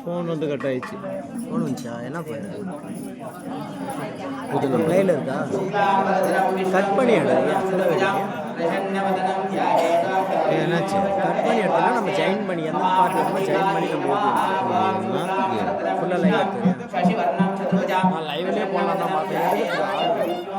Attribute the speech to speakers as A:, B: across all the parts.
A: Phone வந்து cut ஆயிடுச்சு.
B: Phone வந்துச்சா? என்ன பண்ணுறது? கொஞ்சம் பிளேயில் இருக்கா? கட் பண்ணி என்னாச்சு? கட் பண்ணி எடுத்தோம்னா நம்ம ஜாயின் பண்ணி எந்த பாட்டு நம்ம ஜாயின் பண்ணி நம்ம ஃபுல்லாக லைவ் எடுத்துருக்கேன். நான் லைவ்லேயே போகலாம் தான் பார்த்தேன்.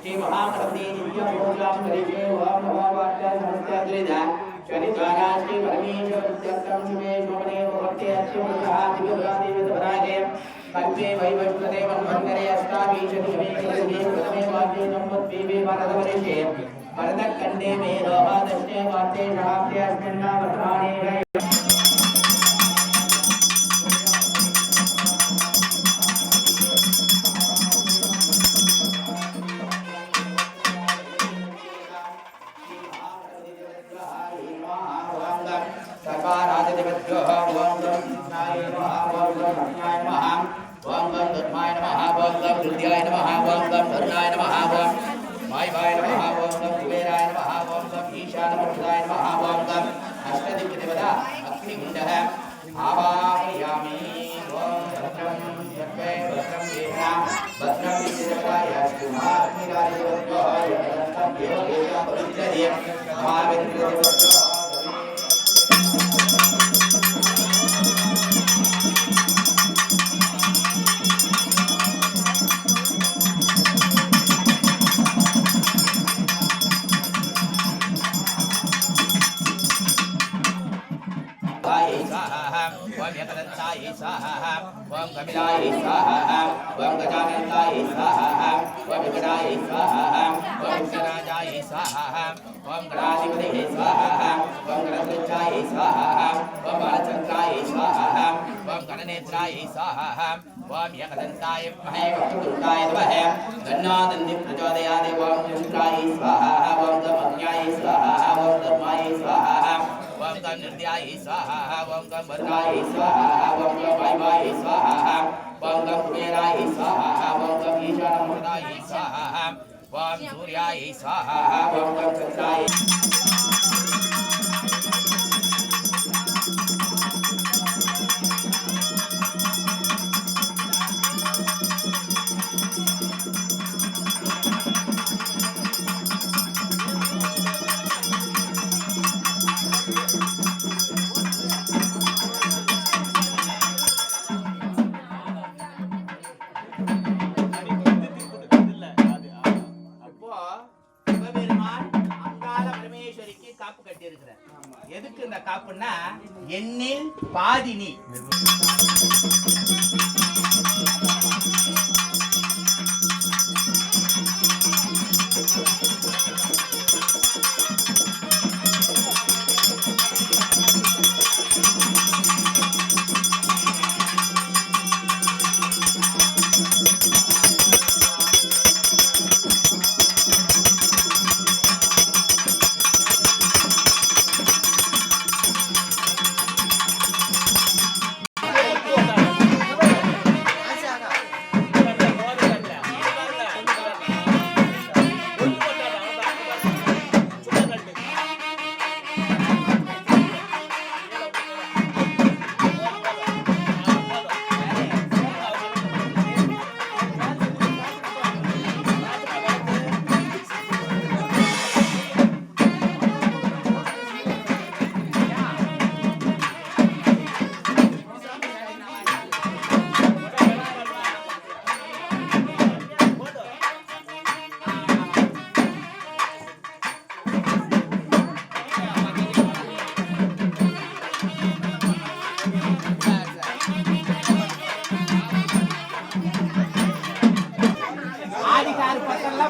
B: श्री महागणपति दिव्य पूजां करिष्ये ओम नमो वाक्य नमस्ते शनिद्वारा श्री परमेश्वर सत्यम शुभे शोभने भगवते अच्युतादि विभूति विदरागे कल्पे वैवस्वते वन्वन्तरे अष्टादीशति शमे प्रथमे वाक्ये नमोद्वीपे भारतवर्षे भरतखण्डे मेरोहादष्टे वार्ते शहाब्दे अस्मिन् वर्तमाने ओम कपिलाय स्वाहा ओम गजाननाय स्वाहा ओम विकटाय स्वाहा ओम विघ्नराजाय स्वाहा ओम गणाधिपतये स्वाहा ओम गणध्वजाय स्वाहा ओम बालचन्द्राय स्वाहा ओम गणनेत्राय स्वाहा ओम एकदन्ताय विद्महे वक्रतुण्डाय धीमहि तन्नो दन्ति प्रचोदयात् ओम चन्द्राय स्वाहा ओम दमज्ञाय स्वाहा ओम धर्माय स्वाहा ओम गं निर्दयाय स्वाहा ओम गं वरुणाय स्वाहा ओम गं वायवाय स्वाहा ओम गं कुबेराय स्वाहा ओम गं ईशानमूर्ताय स्वाहा ओम सूर्याय स्वाहा ओम गं चन्द्राय எதுக்கு இந்த காப்புன்னா எண்ணில் பாதி நீ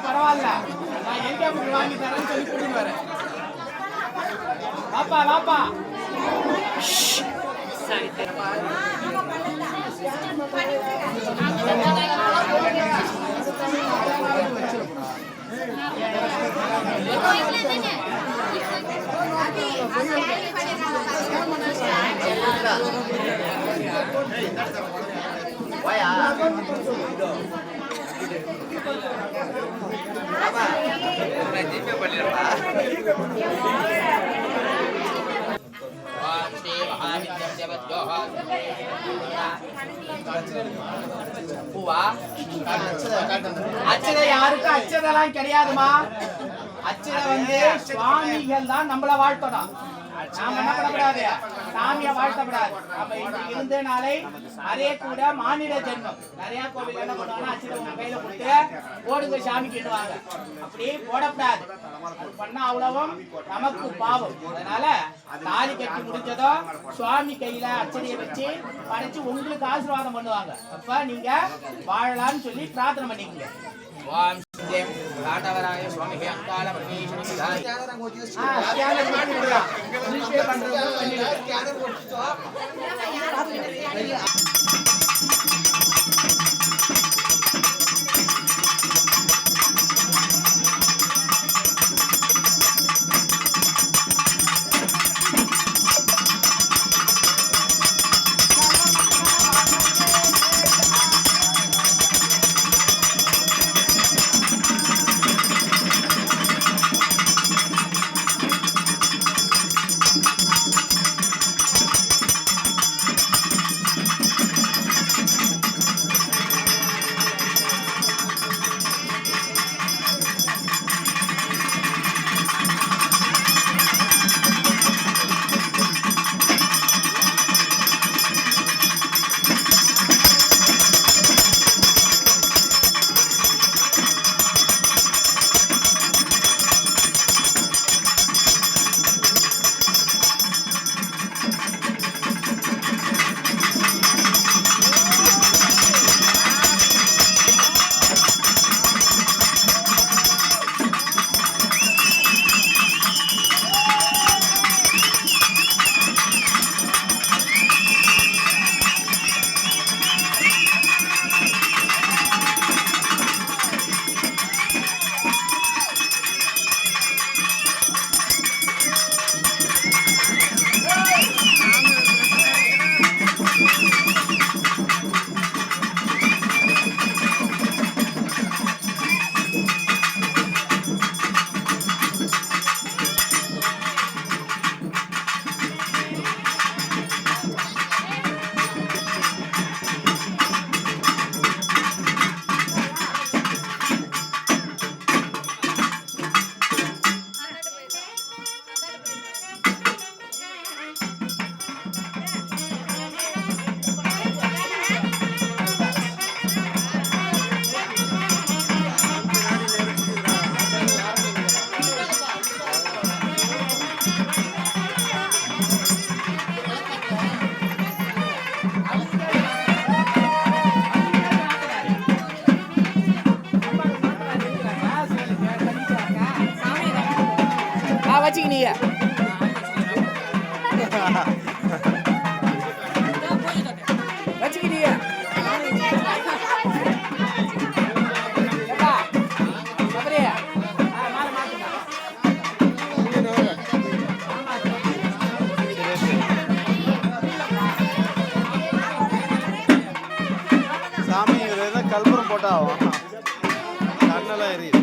B: பரவாயில்ல, நான் எங்க போய் வாங்கி தரேன்னு சொல்லி கூட்டிட்டு வரேன். வாப்பா வாப்பா. பூவா அச்சதை யாருக்கும் அச்சதெல்லாம் கிடையாதுமா. அச்சதை வந்து சுவாமிகள் தான் நம்மள வாழ்த்தணும். நாம என்ன பண்ணக்கூடாது, சாமியை வாழ்த்தக்கூடாது. அப்ப இன்னைக்கு இருந்த நாளை அதே கூட மானிட ஜென்மம். நிறைய கோவில் என்ன பண்ணுவாங்கன்னா அச்சதை உங்க கையில கொடுத்து போடுங்க சாமி கிட்டுவாங்க. அப்படி போடக்கூடாது. அது பண்ணா அவ்வளவும் நமக்கு பாவம். அதனால தாலி கட்டி முடிஞ்சதோ சுவாமி கையில அச்சதையை வச்சு படைச்சு உங்களுக்கு ஆசீர்வாதம் பண்ணுவாங்க. அப்ப நீங்க வாழலாம்னு சொல்லி பிரார்த்தனை பண்ணிக்கங்க. ஓம் சித்தேம் காட்டவராய சுவாமிகே அங்காள பரமேஸ்வரி விதாய் ஸ்கேனர் பண்ணி விடுறா. ஜிபே பண்றத பண்ணிடுங்க. ஸ்கேனர் போட்டுட்டோ. வச்சுக்கினீங்க வச்சுக்கினீங்க
A: சாமி கல்புரம் போட்டா கண்ணெல்லாம் எரியுது.